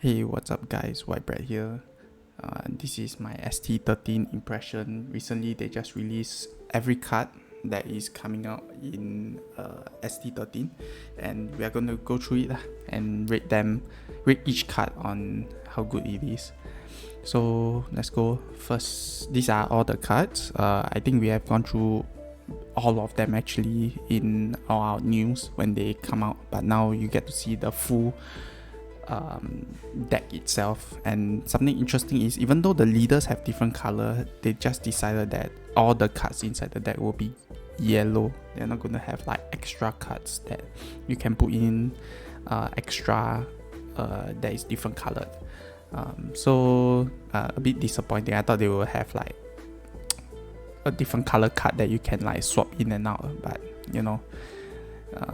Hey, what's up guys, White Bread here. This is my ST13 impression. Recently they just released every card that is coming out in ST13, and we are going to go through it and rate each card on how good it is. So let's go. First, these are all the cards. I think we have gone through all of them actually in our news when they come out, but now you get to see the full deck itself. And something interesting is, even though the leaders have different color, they just decided that all the cards inside the deck will be yellow. They're not going to have like extra cards that you can put in extra that is different colored. So a bit disappointing. I thought they will have like a different color card that you can like swap in and out, but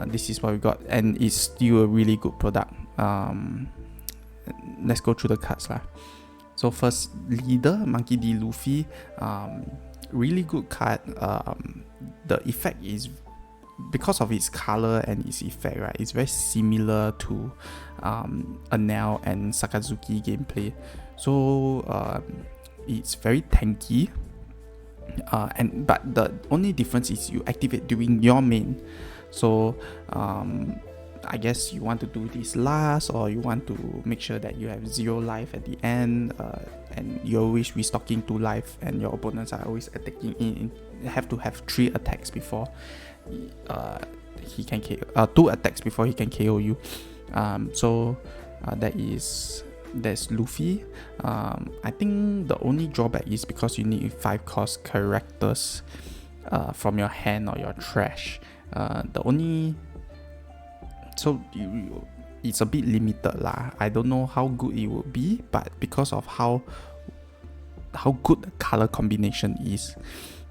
this is what we got, and it's still a really good product. Let's go through the cards lah. So first, leader Monkey D. Luffy, really good card. The effect is, because of its color and its effect, right, it's very similar to Enel and Sakazuki gameplay. So it's very tanky, but the only difference is you activate during your main. So I guess you want to do this last, or you want to make sure that you have 0 life at the end, and you're always restocking 2 life, and your opponents are always attacking in. You have to have 3 attacks before he can KO, 2 attacks before he can KO you. That's Luffy. I think the only drawback is because you need 5 cost characters from your hand or your trash. It's a bit limited lah. I don't know how good it would be, but because of how good the color combination is,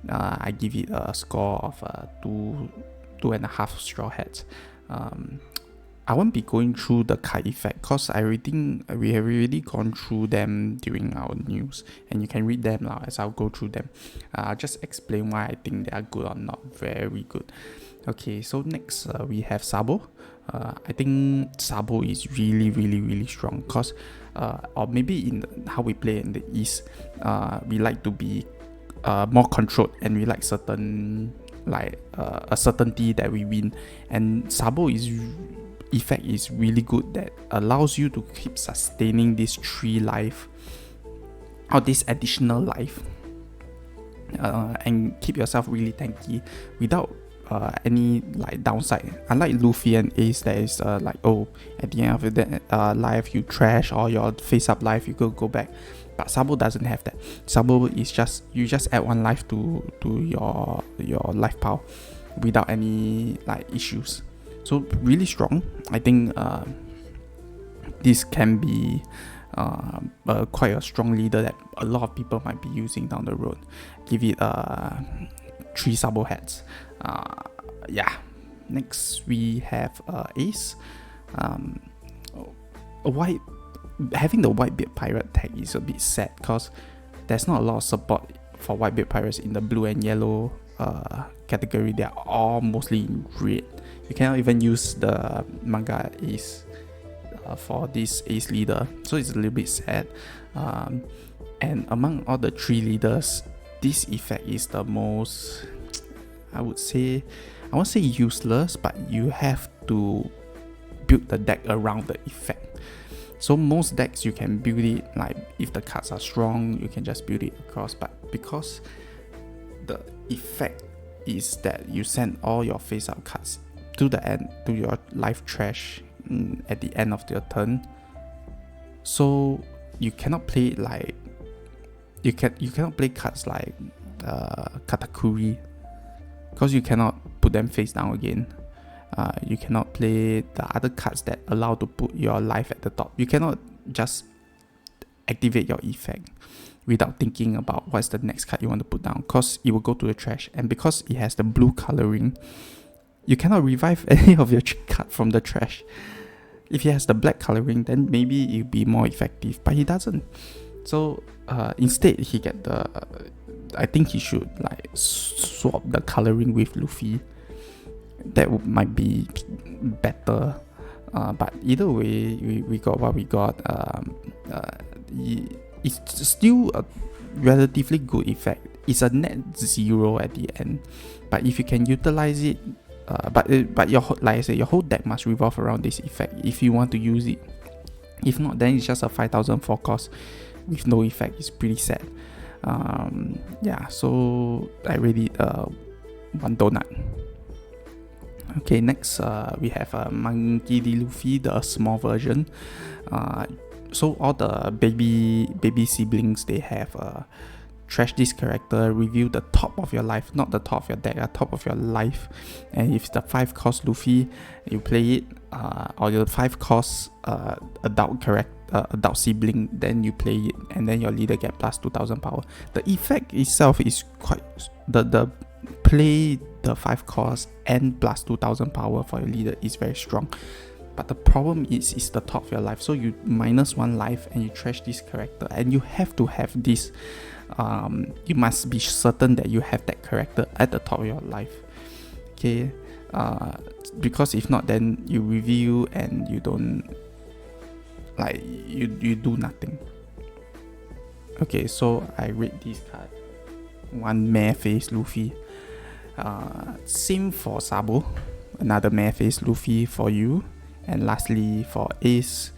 I give it a score of 2.5 straw hats. I won't be going through the card effect because we have already gone through them during our news, and you can read them now as I'll go through them. I'll just explain why I think they are good or not very good. Okay, so next we have Sabo. I think Sabo is really strong because, or maybe in how we play in the East, we like to be more controlled, and we like certain a certainty that we win. And Sabo effect is really good, that allows you to keep sustaining this 3 life or this additional life, and keep yourself really tanky without any like downside. Unlike Luffy and Ace, that is at the end of that life you trash, or your face up life you go back. But Sabo doesn't have that. Sabo is just, you just add 1 life to your life pile without any like issues. So really strong. I think this can be quite a strong leader that a lot of people might be using down the road. Give it 3 Sabo hats. Next we have Ace. Having the Whitebeard Pirate tag is a bit sad because there's not a lot of support for Whitebeard Pirates in the blue and yellow category. They are all mostly in red. You cannot even use the manga Ace for this Ace leader, so it's a little bit sad. And among all the 3 leaders, this effect is the most, I won't say useless, but you have to build the deck around the effect. So most decks you can build it, like if the cards are strong, you can just build it across. But because the effect is that you send all your face up cards to the end, to your life trash at the end of your turn, so you cannot play like you cannot play cards like Katakuri, because you cannot put them face down again. You cannot play the other cards that allow to put your life at the top. You cannot just activate your effect without thinking about what's the next card you want to put down, because it will go to the trash. And because it has the blue coloring, you cannot revive any of your card from the trash. If he has the black coloring, then maybe it'll be more effective, but he doesn't. So instead he get I think he should like swap the coloring with Luffy. That might be better. But either way, we got what we got. It's still a relatively good effect. It's a net zero at the end, but if you can utilize it, but your like I said, your whole deck must revolve around this effect if you want to use it. If not, then it's just a 5,004 cost with no effect. It's pretty sad. Yeah, so I really one donut. Okay, next we have Monkey D. Luffy, the small version. So all the baby siblings, they have trash this character, reveal the top of your life, not the top of your deck, top of your life. And if the 5 cost Luffy, you play it, or your 5 cost adult sibling, then you play it, and then your leader get plus 2000 power. The effect itself is quite the play the 5 cost and plus 2000 power for your leader is very strong. But the problem is the top of your life. So you minus 1 life and you trash this character, and you have to have this. You must be certain that you have that character at the top of your life. Okay, because if not, then you review and you don't like you do nothing. Okay, so I rate this card 1 meh face Luffy. Same for Sabo, another meh face Luffy for you. And lastly for Ace,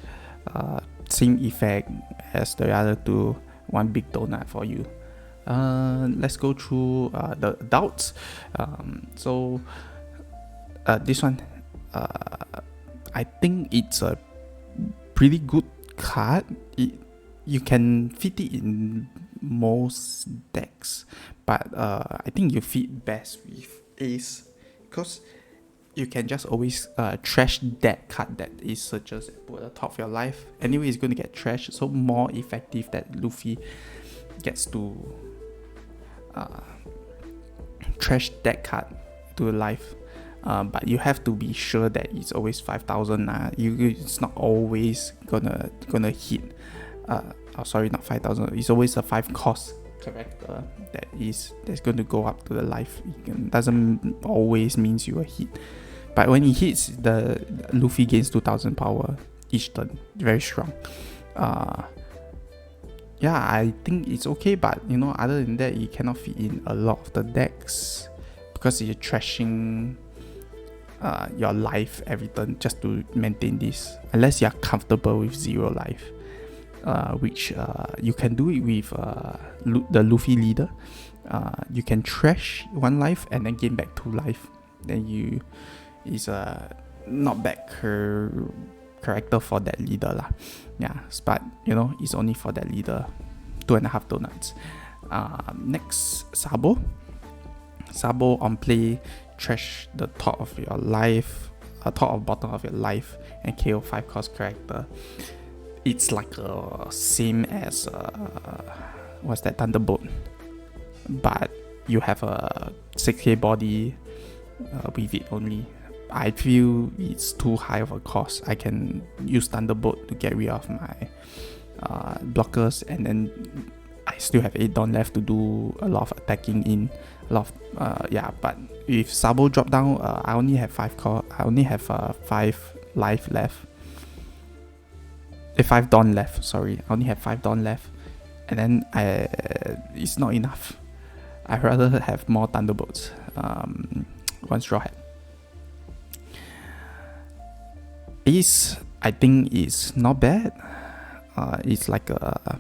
same effect as the other two, 1 big donut for you. Let's go through the adults. So this one, I think it's a pretty good card. You can fit it in most decks, but I think you fit best with Ace, because you can just always trash that card that is just at the top of your life. Anyway, it's going to get trashed, so more effective that Luffy gets to trash that card to life. But you have to be sure that it's always 5,000. It's not always gonna hit. Sorry, not 5,000. It's always a 5 cost character that's going to go up to the life. It doesn't always means you will hit. But when it hits, the Luffy gains 2000 power each turn. Very strong. Yeah, I think it's okay, but other than that, you cannot fit in a lot of the decks because you're trashing your life every turn just to maintain this, unless you're comfortable with 0 life, which you can do it with the Luffy leader. You can trash 1 life and then gain back 2 life. Then is a not bad character for that leader lah. Yeah, but it's only for that leader. 2.5 donuts. Next, Sabo on play, trash the top of your life, top or bottom of your life, and KO 5 cost character. It's like same as what's that, Thunderbolt, but you have a 6k body with it only. I feel it's too high of a cost. I can use Thunderbolt to get rid of my blockers, and then I still have 8 don left to do a lot of attacking in. But if Sabo drop down, I only have 5 life left. 5 don left. Sorry, I only have 5 don left, and then it's not enough. I'd rather have more Thunderbolts. 1 straw hat. Ace, I think is not bad. It's like a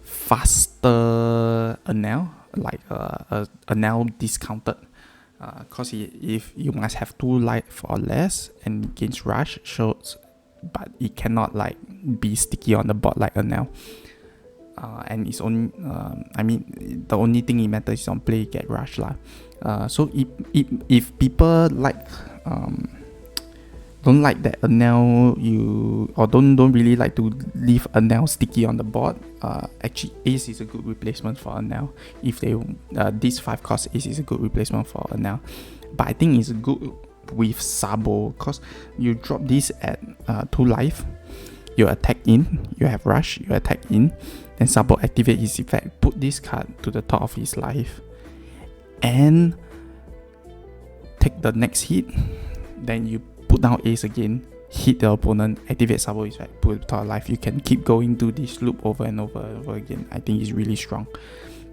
faster Anel, like a Anel discounted. Cause if you must have 2 life or less and gains rush, but it cannot like be sticky on the board like Anel. And it's only, the only thing it matters is on play get rush lah. So if people like don't like that Anel, or don't really like to leave Anel sticky on the board, actually Ace is a good replacement for Anel. If they this 5 cost Ace is a good replacement for Anel, but I think it's good with Sabo, because you drop this at 2 life, you attack in, you have rush, you attack in, then Sabo activate his effect, put this card to the top of his life, and take the next hit. Then you put down Ace again, hit the opponent, activate Sabo effect, put it to life. You can keep going to this loop over and over and over again. I think it's really strong.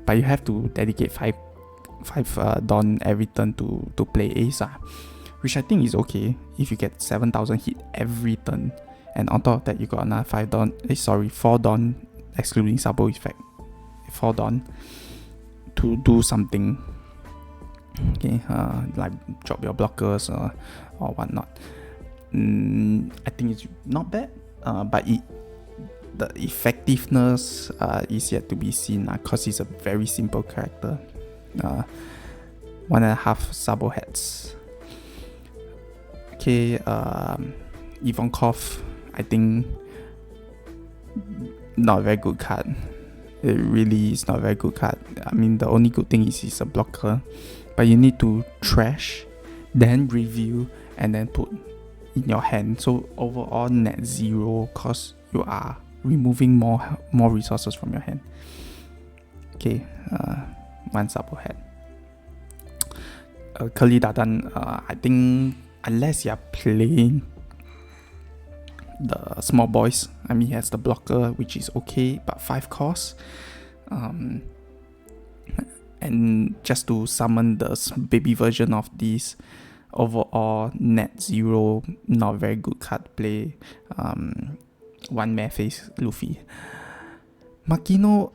But you have to dedicate 5 Dawn every turn to play Ace, which I think is okay if you get 7,000 hit every turn. And on top of that, you got another 4 Dawn, excluding Sabo effect. 4 Dawn to do something. Okay, like drop your blockers or whatnot. I think it's not bad, but the effectiveness is yet to be seen because it's a very simple character. 1.5 Sabo heads. Okay, Ivankov, I think not a very good card. It really is not a very good card. I mean, the only good thing is he's a blocker, but you need to trash, then review, and then put in your hand. So overall net 0 because you are removing more resources from your hand. Okay, 1 Sabo head. Curly Dadan, I think unless you are playing the small boys, I mean he has the blocker, which is okay, but 5 cost. And just to summon the baby version of this, overall net 0, not very good card play. 1 mare face Luffy. Makino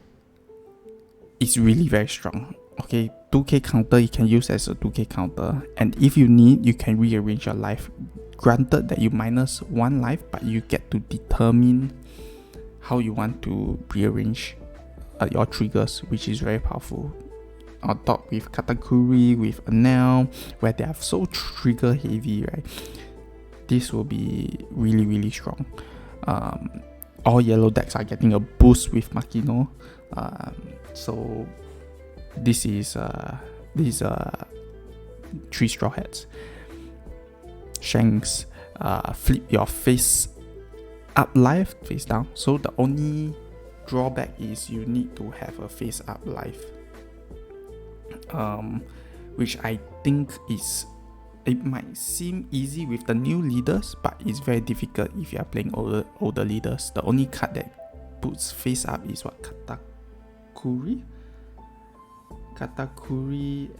is really very strong. Okay, 2k counter you can use as a 2k counter, and if you need, you can rearrange your life. Granted that you minus 1 life, but you get to determine how you want to rearrange your triggers, which is very powerful. On top with Katakuri, with Anel, where they are so trigger heavy, right? This will be really, really strong. All yellow decks are getting a boost with Makino. So this is 3 straw hats. Shanks, flip your face up life, face down. So the only drawback is you need to have a face up life, which I think it might seem easy with the new leaders, but it's very difficult if you are playing older leaders. The only card that puts face up is what, Katakuri,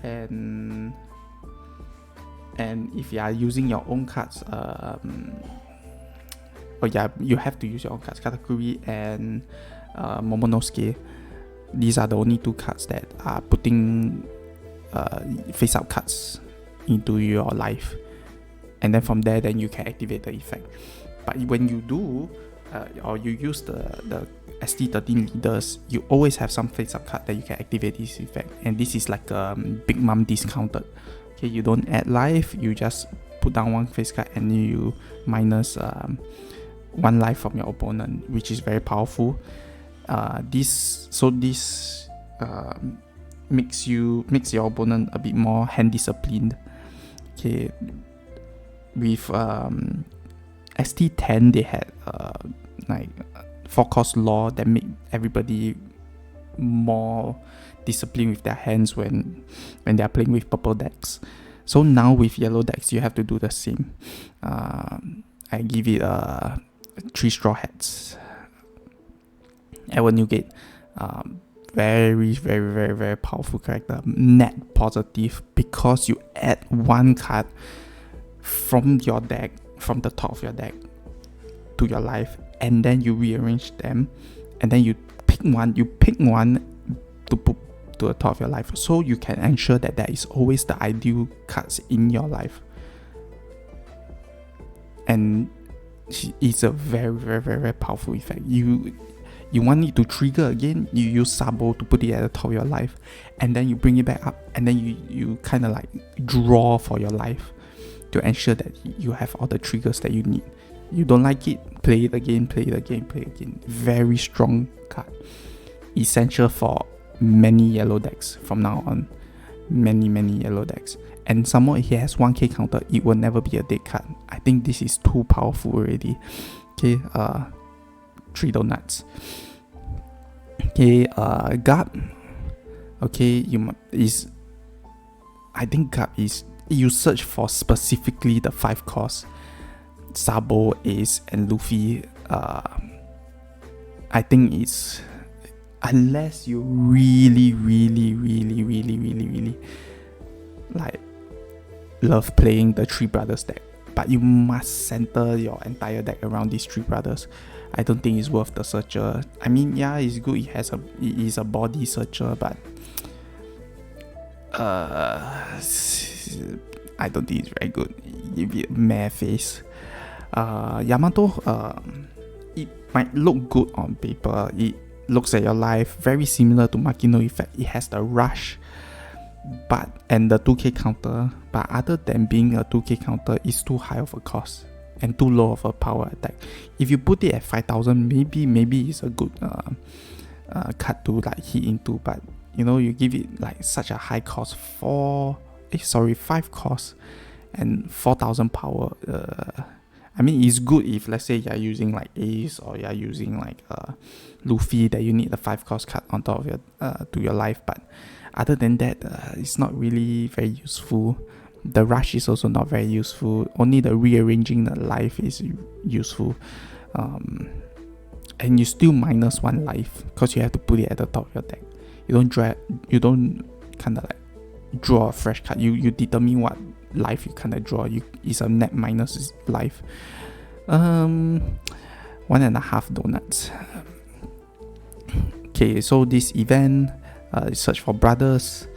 and if you are using your own cards, you have to use your own cards. Katakuri and Momonosuke, these are the only 2 cards that are putting face up cards into your life, and then from there, then you can activate the effect. But when you do, or you use the ST13 leaders, you always have some face up card that you can activate this effect, and this is like Big Mom discounted. Okay, you don't add life, you just put down 1 face card and you minus 1 life from your opponent, which is very powerful. This makes your opponent a bit more hand disciplined. Okay, with ST10 they had like 4-cost law that make everybody more disciplined with their hands when they are playing with purple decks. So now with yellow decks you have to do the same. I give it 3 straw hats. Edward Newgate, very, very, very, very powerful character. Net positive because you add 1 card from your deck, from the top of your deck to your life, and then you rearrange them, and then you pick one to put to the top of your life, so you can ensure that there is always the ideal cards in your life. And it's a very, very, very, very powerful effect. You want it to trigger again, you use Sabo to put it at the top of your life, and then you bring it back up, and then you kind of like draw for your life to ensure that you have all the triggers that you need. You don't like it, play it again, play it again, play it again. Very strong card. Essential for many yellow decks from now on. Many yellow decks. And some more, he has 1k counter, it will never be a dead card. I think this is too powerful already. Okay, 3 donuts. Okay, Garb. Okay, I think Garb is, you search for specifically the 5 cost. Sabo, Ace, and Luffy, I think it's, unless you really like love playing the Three Brothers deck, but you must center your entire deck around these Three Brothers, I don't think it's worth the Searcher. I mean, yeah, it's good, it is a body Searcher, but I don't think it's very good. Give it a meh face. Yamato, it might look good on paper. It looks at your life very similar to Makino Effect. It has the rush, and the 2k counter, but other than being a 2k counter, it's too high of a cost and too low of a power attack. If you put it at 5,000, maybe it's a good card to like hit into, but you know, you give it like such a high cost, 5 cost and 4,000 power. I mean, it's good if, let's say, you're using like Ace or you're using like Luffy, that you need the 5 cost card on top of your to your life, but other than that, it's not really very useful. The rush is also not very useful. Only the rearranging the life is useful, and you still minus 1 life because you have to put it at the top of your deck. You don't kind of like draw a fresh card. You determine what life you kind of draw. It's a net minus life. 1.5 donuts. Okay, so this event, search for brothers.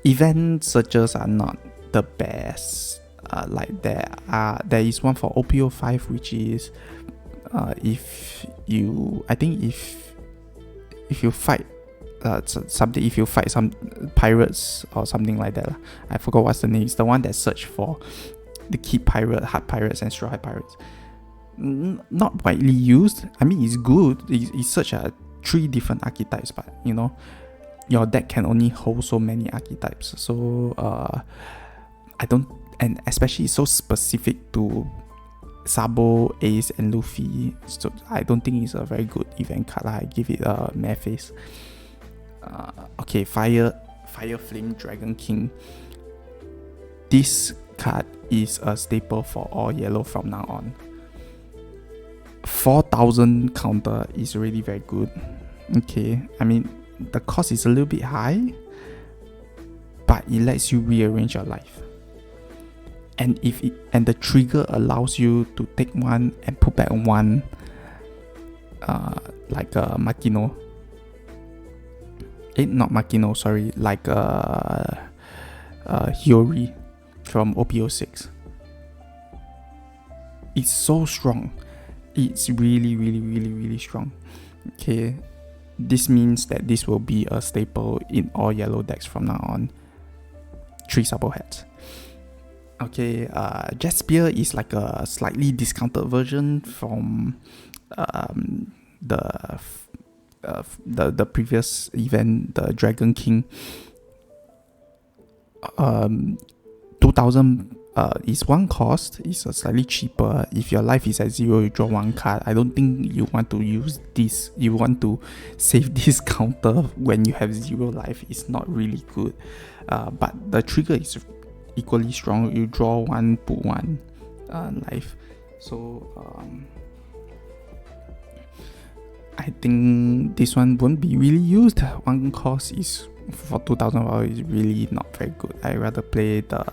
Event searches are not the best. Like there is one for OPO5, which is if you fight something, if you fight some pirates or something like that, I forgot what's the name. It's the one that search for the key pirate, hard pirates, and straw hat pirates. Not widely used. I mean, it's good. It's such a 3 different archetypes, but you know, your deck can only hold so many archetypes. So I don't, and especially it's so specific to Sabo, Ace, and Luffy. So I don't think it's a very good event card. I give it a meh face. Okay, Fire Flame Dragon King. This card is a staple for all yellow from now on. 4,000 counter is really very good. Okay, I mean, the cost is a little bit high, but it lets you rearrange your life. And the trigger allows you to take 1 and put back 1, like a Makino. Not Makino, sorry, like Hiyori from OPO6. It's so strong. It's really strong. Okay, this means that this will be a staple in all yellow decks from now on. 3 Sabo heads. Okay, Jet Spear is like a slightly discounted version from the previous event, the Dragon King. 2,000 is 1 cost. It's slightly cheaper. If your life is at 0, you draw 1 card. I don't think you want to use this. You want to save this counter when you have 0 life. It's not really good. But the trigger is equally strong. You draw 1, put 1 life. So I think this one won't be really used. 1 cost is for 2,000 is really not very good. I rather play the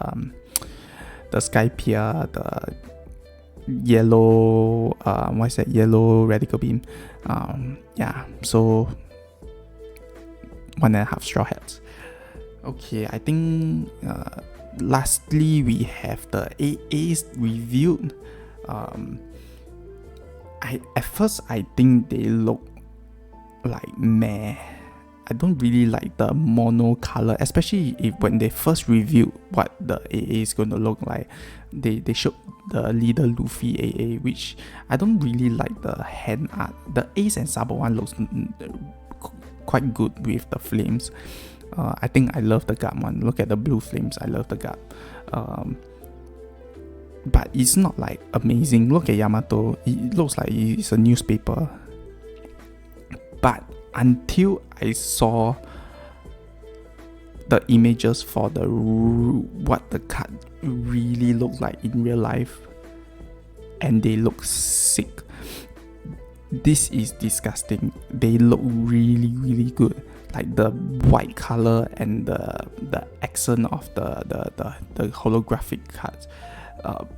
Skypiea, the yellow yellow Radical Beam. Yeah, so 1.5 straw hats. Okay, I think lastly we have the AAs reviewed. At first I think they look like meh. I don't really like the mono color, especially when they first reviewed what the AA is going to look like. They showed the leader Luffy AA, which I don't really like the hand art. The Ace and Sabo one looks quite good with the flames. I think I love the guard one. Look at the blue flames. I love the guard. But it's not like amazing. Look at Yamato. It looks like it's a newspaper. But until I saw the images for what the card really looked like in real life, and they look sick. This is disgusting. They look really, really good. Like the white color and the accent of the holographic cards.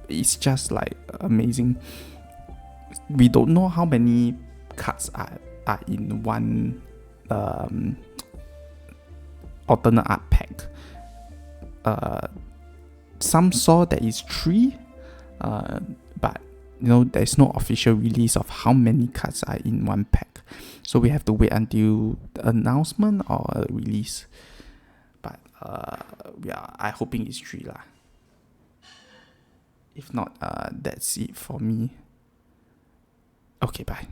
It's just like amazing. We don't know how many cards are in one alternate art pack. Some saw there is 3, but there's no official release of how many cards are in one pack. So we have to wait until the announcement or a release. But I'm hoping it's 3 lah. If not, that's it for me. Okay, bye.